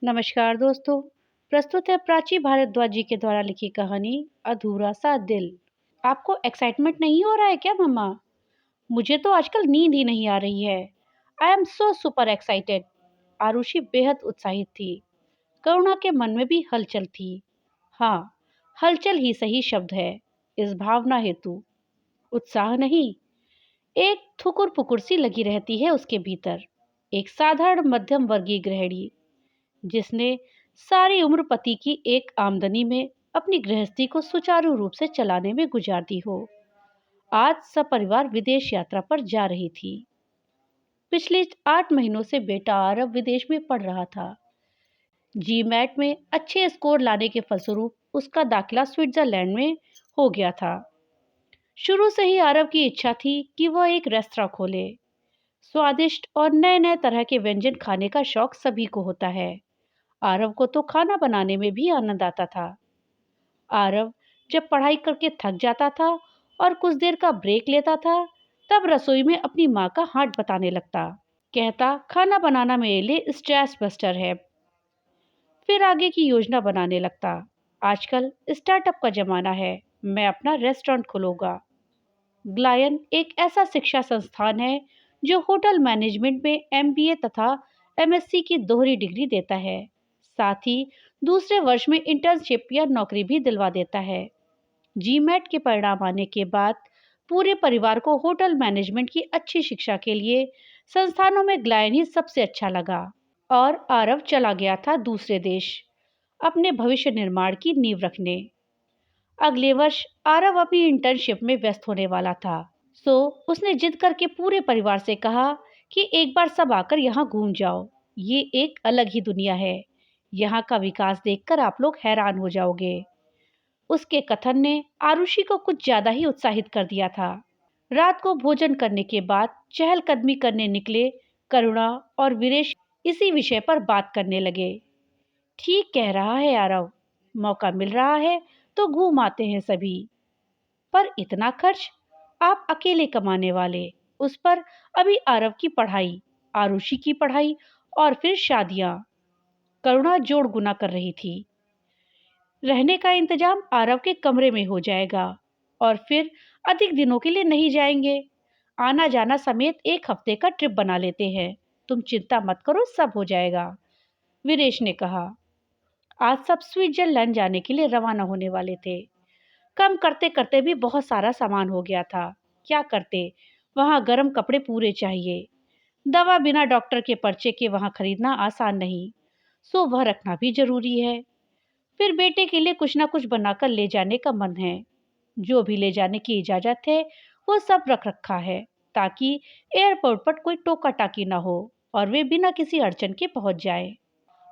नमस्कार दोस्तों। प्रस्तुत है प्राची भारद्वाज जी के द्वारा लिखी कहानी अधूरा सा दिल। आपको एक्साइटमेंट नहीं हो रहा है क्या मम्मा? मुझे तो आजकल नींद ही नहीं आ रही है। I am so super excited. Arushi बेहद उत्साहित थी। करुणा के मन में भी हलचल थी। हाँ, हलचल ही सही शब्द है इस भावना हेतु, उत्साह नहीं। एक थुकुर पुकुर सी लगी रहती है उसके भीतर। एक साधारण मध्यम वर्गीय गृहिणी जिसने सारी उम्र पति की एक आमदनी में अपनी गृहस्थी को सुचारू रूप से चलाने में गुजार दी हो, आज सब परिवार विदेश यात्रा पर जा रही थी। पिछले 8 महीनों से बेटा आरव विदेश में पढ़ रहा था। जीमैट में अच्छे स्कोर लाने के फलस्वरूप उसका दाखिला स्विट्जरलैंड में हो गया था। शुरू से ही आरव की इच्छा थी कि वह एक रेस्तरां खोले। स्वादिष्ट और नए नए तरह के व्यंजन खाने का शौक सभी को होता है। आरव को तो खाना बनाने में भी आनंद आता था। आरव जब पढ़ाई करके थक जाता था और कुछ देर का ब्रेक लेता था, तब रसोई में अपनी माँ का हाथ बताने लगता। कहता खाना बनाना मेरे लिए स्ट्रेस बस्टर है। फिर आगे की योजना बनाने लगता। आजकल स्टार्टअप का जमाना है, मैं अपना रेस्टोरेंट खोलूंगा। ग्लायन एक ऐसा शिक्षा संस्थान है जो होटल मैनेजमेंट में एमबीए तथा एमएससी की दोहरी डिग्री देता है। साथ ही दूसरे वर्ष में इंटर्नशिप या नौकरी भी दिलवा देता है। जीमैट के परिणाम आने के बाद पूरे परिवार को होटल मैनेजमेंट की अच्छी शिक्षा के लिए संस्थानों में ग्लायन ही सबसे अच्छा लगा और आरव चला गया था दूसरे देश अपने भविष्य निर्माण की नींव रखने। अगले वर्ष आरव अपनी इंटर्नशिप में व्यस्त होने वाला था, सो उसने जिद करके पूरे परिवार से कहा कि एक बार सब आकर यहाँ घूम जाओ। ये एक अलग ही दुनिया है। यहाँ का विकास देखकर आप लोग हैरान हो जाओगे। उसके कथन ने आरुषि को कुछ ज्यादा ही उत्साहित कर दिया था। रात को भोजन करने के बाद चहलकदमी करने निकले करुणा और वीरेश इसी विषय पर बात करने लगे। ठीक कह रहा है आरव, मौका मिल रहा है तो घूम आते हैं सभी। पर इतना खर्च, आप अकेले कमाने वाले, उस पर अभी आरव की पढ़ाई, आरुषि की पढ़ाई और फिर शादियां। करुणा जोड़ गुना कर रही थी। रहने का इंतजाम आरव के कमरे में हो जाएगा और फिर अधिक दिनों के लिए नहीं जाएंगे। आना जाना समेत एक हफ्ते का ट्रिप बना लेते हैं। तुम चिंता मत करो, सब हो जाएगा, वीरेश ने कहा। आज सब स्विट्जरलैंड जाने के लिए रवाना होने वाले थे। कम करते करते भी बहुत सारा सामान हो गया था। क्या करते, वहां गर्म कपड़े पूरे चाहिए। दवा बिना डॉक्टर के पर्चे के वहां खरीदना आसान नहीं, सो वह रखना भी जरूरी है। फिर बेटे के लिए कुछ ना कुछ बनाकर ले जाने का मन है। जो भी ले जाने की इजाजत है वो सब रख रखा है, ताकि एयरपोर्ट पर कोई टोका टाकी ना हो और वे बिना किसी अड़चन के पहुंच जाए।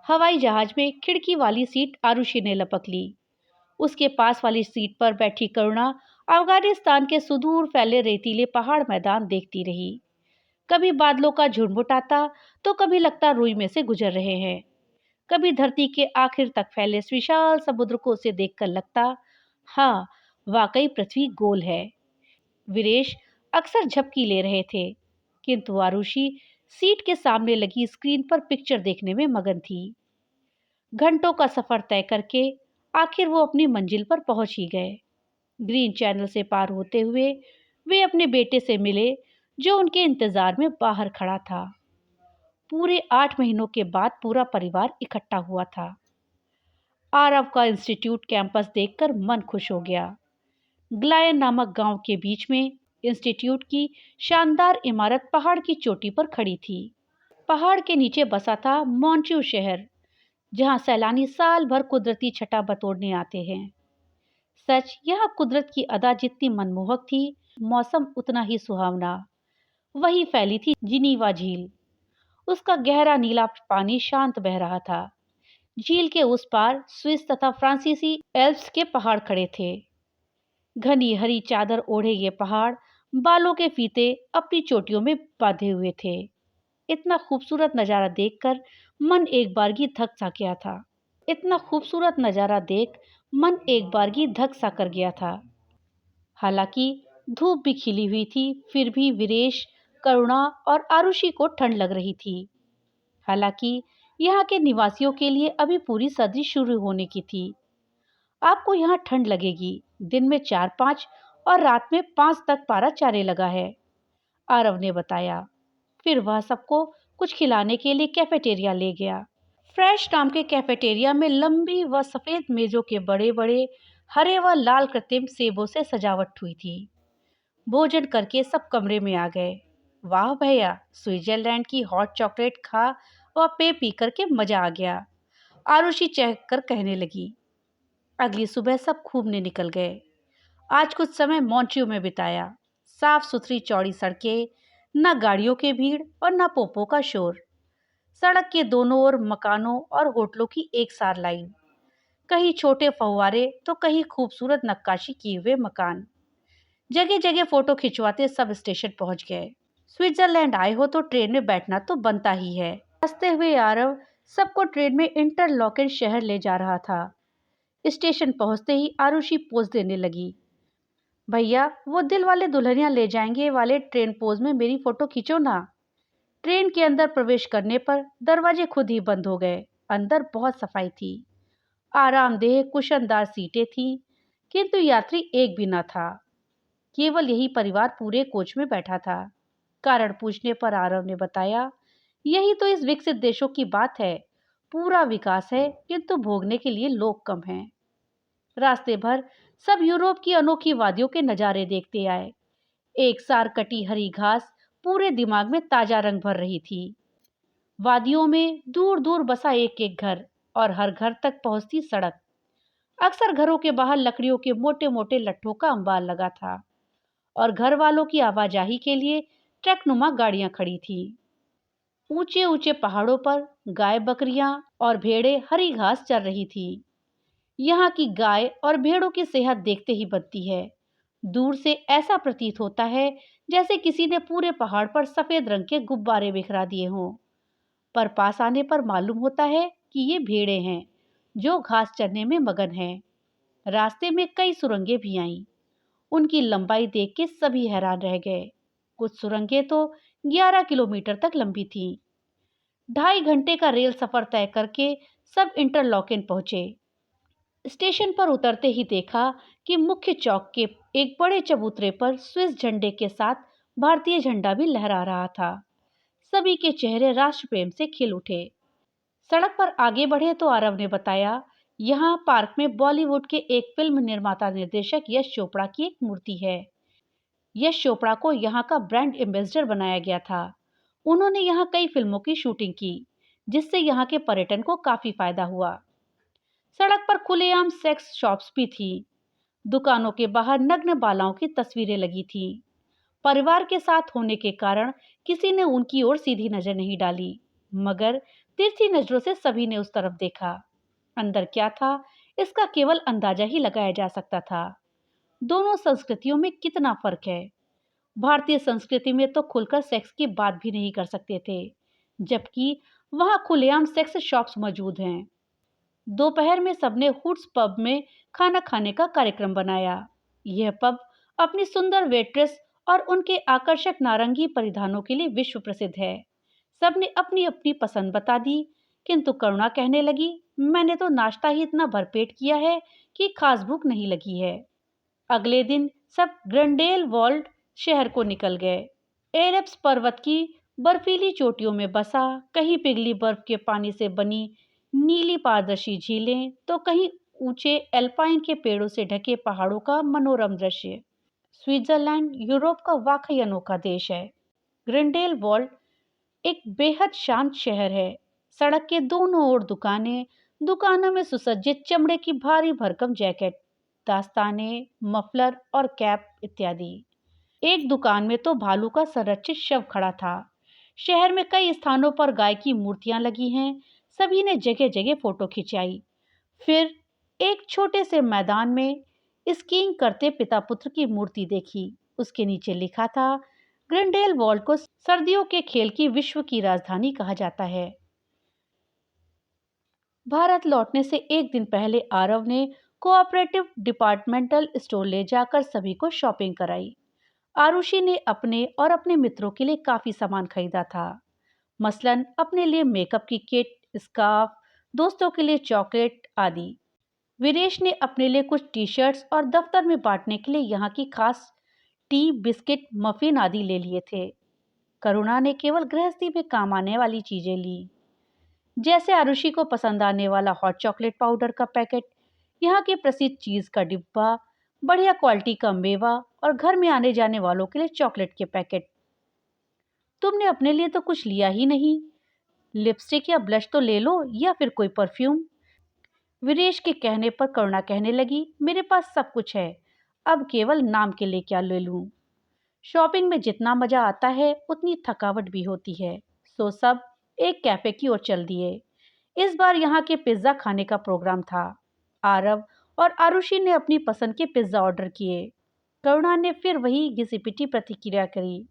हवाई जहाज में खिड़की वाली सीट आरुषि ने लपक ली। उसके पास वाली सीट पर बैठी करुणा अफगानिस्तान के सुदूर फैले रेतीले पहाड़ मैदान देखती रही। कभी बादलों का झुंडमुट आता तो कभी लगता रुई में से गुजर रहे हैं। कभी धरती के आखिर तक फैले इस विशाल समुद्र को उसे देखकर लगता, हाँ, वाकई पृथ्वी गोल है। वीरेश अक्सर झपकी ले रहे थे, किंतु आरुषि सीट के सामने लगी स्क्रीन पर पिक्चर देखने में मगन थी। घंटों का सफर तय करके आखिर वो अपनी मंजिल पर पहुंच ही गए। ग्रीन चैनल से पार होते हुए वे अपने बेटे से मिले, जो उनके इंतजार में बाहर खड़ा था। पूरे 8 महीनों के बाद पूरा परिवार इकट्ठा हुआ था। आरव का इंस्टीट्यूट कैंपस देखकर मन खुश हो गया। ग्लायन नामक गांव के बीच में इंस्टीट्यूट की शानदार इमारत पहाड़ की चोटी पर खड़ी थी। पहाड़ के नीचे बसा था मॉन्ट्यू शहर, जहां सैलानी साल भर कुदरती छटा बटोरने आते हैं। सच, यहाँ कुदरत की अदा जितनी मनमोहक थी, मौसम उतना ही सुहावना। वही फैली थी जिनीवा झील। उसका गहरा नीला पानी शांत बह रहा था। झील के उस पार स्विस तथा फ्रांसीसी एल्प्स के पहाड़ खड़े थे। घनी हरी चादर ओढ़े ये पहाड़ बालों के फीते अपनी चोटियों में बांधे हुए थे। इतना खूबसूरत नजारा देखकर मन एक बारगी थक सा गया था। इतना खूबसूरत नजारा देख मन एक बारगी धक सा कर गया था। हालांकि धूप भी खिली हुई थी, फिर भी वीरेश, करुणा और आरुषि को ठंड लग रही थी। हालांकि यहाँ के निवासियों के लिए अभी पूरी सर्दी शुरू होने की थी। आपको यहाँ ठंड लगेगी। दिन में 4-5 और रात में 5 तक पारा चढ़ने लगा है, आरव ने बताया। फिर वह सबको कुछ खिलाने के लिए कैफेटेरिया ले गया। फ्रेश नाम के कैफेटेरिया में लंबी व सफेद मेजों के बड़े बड़े हरे व लाल कृत्रिम सेबों से सजावट हुई थी। भोजन करके सब कमरे में आ गए। वाह भैया, स्विट्जरलैंड की हॉट चॉकलेट खा व पे पी करके मजा आ गया, आरुषि चहक कर कहने लगी। अगली सुबह सब घूमने निकल गए। आज कुछ समय मॉन्ट्रियो में बिताया। साफ सुथरी चौड़ी सड़कें, न गाड़ियों की भीड़ और न पोपो का शोर। सड़क के दोनों ओर मकानों और होटलों की एक सार लाइन, कहीं छोटे फव्वारे तो कहीं खूबसूरत नक्काशी किए हुए मकान। जगह जगह फोटो खिंचवाते सब स्टेशन पहुंच गए। स्विट्जरलैंड आए हो तो ट्रेन में बैठना तो बनता ही है। हंसते हुए आरव सबको ट्रेन में इंटरलॉकेन शहर ले जा रहा था। स्टेशन पहुंचते ही आरुषि पोज देने लगी। भैया, वो दिल वाले दुल्हनिया ले जाएंगे वाले ट्रेन पोज में मेरी फोटो खींचो ना। ट्रेन के अंदर प्रवेश करने पर दरवाजे खुद ही बंद हो गए। अंदर बहुत सफाई थी, आरामदेह कुशनदार सीटें थीं, किंतु यात्री एक भी न था। केवल यही परिवार पूरे कोच में बैठा था। कारण पूछने पर आरव ने बताया, यही तो इस विकसित देशों की बात है। पूरा विकास है किंतु भोगने के लिए लोग कम हैं। रास्ते भर सब यूरोप की अनोखी वादियों के नजारे देखते आए। एक सार कटी हरी घास पूरे दिमाग में ताजा रंग भर रही थी। वादियों में दूर दूर बसा एक एक घर और हर घर तक पहुंचती सड़क। अक्सर घरों के बाहर लकड़ियों के मोटे मोटे लट्ठों का अंबार लगा था और घर वालों की आवाजाही के लिए ट्रकनुमा गाड़ियां खड़ी थी। ऊंचे ऊंचे पहाड़ों पर गाय बकरियां और भेड़ें हरी घास चर रही थी। यहाँ की गाय और भेड़ों की सेहत देखते ही बनती है। दूर से ऐसा प्रतीत होता है जैसे किसी ने पूरे पहाड़ पर सफेद रंग के गुब्बारे बिखरा दिए हों। पर पास आने पर मालूम होता है कि ये भेड़ें हैं जो घास चरने में मगन हैं। रास्ते में कई सुरंगें भी आईं। उनकी लंबाई देख के सभी हैरान रह गए। कुछ सुरंगें तो 11 किलोमीटर तक लंबी थीं। 2.5 घंटे का रेल सफर तय करके सब इंटरलॉकेन पहुंचे। स्टेशन पर उतरते ही देखा कि मुख्य चौक के एक बड़े चबूतरे पर स्विस झंडे के साथ भारतीय झंडा भी लहरा रहा था। सभी के चेहरे राष्ट्र प्रेम से खिल उठे। सड़क पर आगे बढ़े तो आरव ने बताया, यहाँ पार्क में बॉलीवुड के एक फिल्म निर्माता निर्देशक यश चोपड़ा की एक मूर्ति है। यश चोपड़ा को यहाँ का ब्रांड एम्बेसडर बनाया गया था। उन्होंने यहाँ कई फिल्मों की शूटिंग की, जिससे यहाँ के पर्यटन को काफी फायदा हुआ। सड़क पर खुलेआम सेक्स शॉप्स भी थी। दुकानों के बाहर नग्न बालाओं की तस्वीरें लगी थी। परिवार के साथ होने के कारण किसी ने उनकी ओर सीधी नजर नहीं डाली, मगर तिरछी नजरों से सभी ने उस तरफ देखा। अंदर क्या था, इसका केवल अंदाजा ही लगाया जा सकता था। दोनों संस्कृतियों में कितना फर्क है। भारतीय संस्कृति में तो खुलकर सेक्स की बात भी नहीं कर सकते थे, जबकि वहां खुलेआम सेक्स शॉप्स मौजूद हैं। दोपहर में सबने हुड्स पब में खाना खाने का कार्यक्रम बनाया। यह पब अपनी सुंदर वेट्रेस और उनके आकर्षक नारंगी परिधानों के लिए विश्व प्रसिद्ध है। सबने अपनी अपनी पसंद बता दी, किंतु करुणा कहने लगी, मैंने तो नाश्ता ही इतना भरपेट किया है कि खास भूख नहीं लगी है। अगले दिन सब ग्रंडेल वॉल्ड शहर को निकल गए। एल्प्स पर्वत की बर्फीली चोटियों में बसा, कहीं पिघली बर्फ के पानी से बनी नीली पारदर्शी झीलें तो कहीं ऊंचे एल्पाइन के पेड़ों से ढके पहाड़ों का मनोरम दृश्य। स्विट्जरलैंड यूरोप का वाकई अनोखा देश है। ग्रिंडेल वॉल्ड एक बेहद शांत शहर है। सड़क के दोनों ओर दुकानें, दुकानों में सुसज्जित चमड़े की भारी भरकम जैकेट, दास्ताने, मफलर और कैप इत्यादि। एक दुकान में तो भालू का संरक्षित शव खड़ा था। शहर में कई स्थानों पर गाय की मूर्तियां लगी हैं। सभी ने जगह जगह फोटो खिंचाई। फिर एक छोटे से मैदान में स्कीइंग करते पिता पुत्र की मूर्ति देखी। उसके नीचे लिखा था, ग्रिंडेल वॉल्ड को सर्दियों के खेल की विश्व की राजधानी कहा जाता है। भारत लौटने से एक दिन पहले आरव ने कोऑपरेटिव डिपार्टमेंटल स्टोर ले जाकर सभी को शॉपिंग कराई। आरुषि ने अपने और अपने मित्रों के लिए काफी सामान खरीदा था। मसलन अपने लिए मेकअप की किट, स्कार्फ, दोस्तों के लिए चॉकलेट आदि। वीरेश ने अपने लिए कुछ टी शर्ट्स और दफ्तर में बांटने के लिए यहाँ की खास टी, बिस्किट, मफिन आदि ले लिए थे। करुणा ने केवल गृहस्थी में काम आने वाली चीजें ली, जैसे आरुषि को पसंद आने वाला हॉट चॉकलेट पाउडर का पैकेट, यहाँ के प्रसिद्ध चीज का डिब्बा, बढ़िया क्वालिटी का मेवा और घर में आने जाने वालों के लिए चॉकलेट के पैकेट। तुमने अपने लिए तो कुछ लिया ही नहीं। लिपस्टिक या ब्लश तो ले लो, या फिर कोई परफ्यूम। वीरेश के कहने पर करुणा कहने लगी, मेरे पास सब कुछ है, अब केवल नाम के लिए क्या ले लूं। शॉपिंग में जितना मजा आता है उतनी थकावट भी होती है। सो सब एक कैफे की ओर चल दिए। इस बार यहाँ के पिज्जा खाने का प्रोग्राम था। आरव और आरुषि ने अपनी पसंद के पिज्जा ऑर्डर किए। करुणा ने फिर वही घिसी-पिटी प्रतिक्रिया करी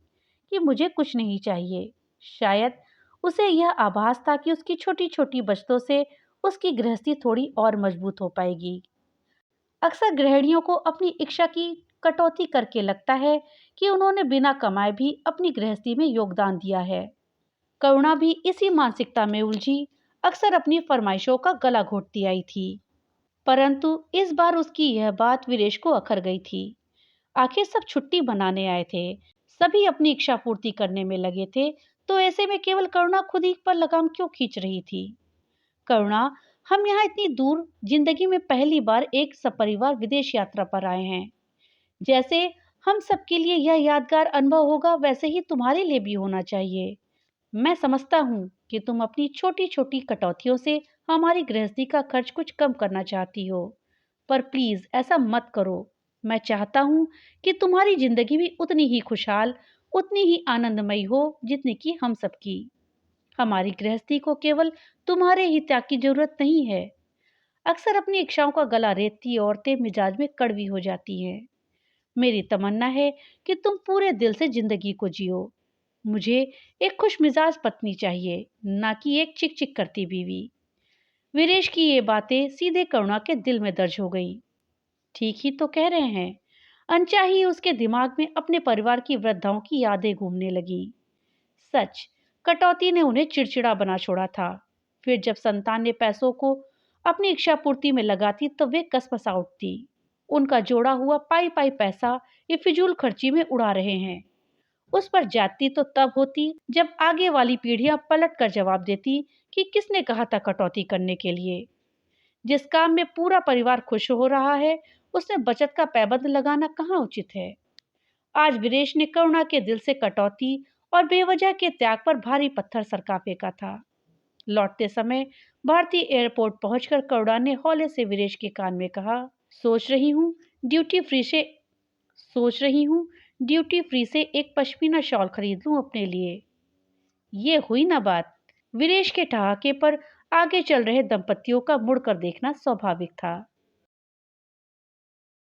कि मुझे कुछ नहीं चाहिए। शायद उसे यह आभास था कि उसकी छोटी-छोटी बचतों से उसकी गृहस्थी थोड़ी और मजबूत हो पाएगी। अक्सर गृहिणियों को अपनी इच्छा की कटौती करके लगता है कि उन्होंने बिना कमाए भी अपनी गृहस्थी में योगदान दिया है। करुणा भी इसी मानसिकता में उलझी अक्सर अपनी फरमाइशों का गला घोटती आई थी। परंतु इस बार उसकी यह बात वीरेश को अखर गई थी। आखिर सब छुट्टी बनाने आए थे, सभी अपनी इच्छा पूर्ति करने में लगे थे, तो ऐसे में केवल करुणा खुद ही पर लगाम क्यों खींच रही थी। करुणा, हम यहाँ इतनी दूर जिंदगी में पहली बार एक सपरिवार विदेश यात्रा पर आए हैं। जैसे हम सबके लिए यह यादगार अनुभव होगा, वैसे ही तुम्हारे लिए भी होना चाहिए। मैं समझता हूँ कि तुम अपनी छोटी छोटी कटौतियों से हमारी गृहस्थी का खर्च कुछ कम करना चाहती हो, पर प्लीज ऐसा मत करो। मैं चाहता हूँ कि तुम्हारी जिंदगी भी उतनी ही खुशहाल, उतनी ही आनंदमयी हो जितनी कि हम सबकी। हमारी गृहस्थी को केवल तुम्हारे ही त्याग की जरूरत नहीं है। अक्सर अपनी इच्छाओं का गला रेतती औरतें मिजाज में कड़वी हो जाती हैं। मेरी तमन्ना है कि तुम पूरे दिल से जिंदगी को जियो। मुझे एक खुश मिजाज पत्नी चाहिए, ना कि एक चिक चिक करती बीवी। वीरेश की ये बातें सीधे करुणा के दिल में दर्ज हो गई। ठीक ही तो कह रहे हैं। अनचाही उसके दिमाग में अपने परिवार की वृद्धाओं की यादें घूमने लगी। सच, कटौती ने उन्हें चिड़चिड़ा बना छोड़ा था। फिर जब संतान ने पैसों को अपनी इच्छा पूर्ति में लगाती तो वे कसमसा उठती। उनका जोड़ा हुआ पाई पाई पैसा ये फिजूल खर्ची में उड़ा रहे हैं। उस पर जाती तो तब होती जब आगे वाली पीढ़ियां पलट कर जवाब देती कि किसने कहा था कटौती करने के लिए। जिस काम में पूरा परिवार खुश हो रहा है, उसमें बचत का पैबंद लगाना कहाँ उचित है। आज वीरेश ने करुणा के दिल से कटौती और बेवजह के त्याग पर भारी पत्थर सरका फेंका था। लौटते समय भारतीय एयरपोर्ट पहुंचकर करुणा ने हौले से वीरेश के कान में कहा, सोच रही हूँ ड्यूटी फ्री से सोच रही हूँ ड्यूटी फ्री से एक पश्मीना शॉल खरीद लूं अपने लिए। ये हुई ना बात। वीरेश के ठहाके पर आगे चल रहे दंपतियों का मुड़कर देखना स्वाभाविक था।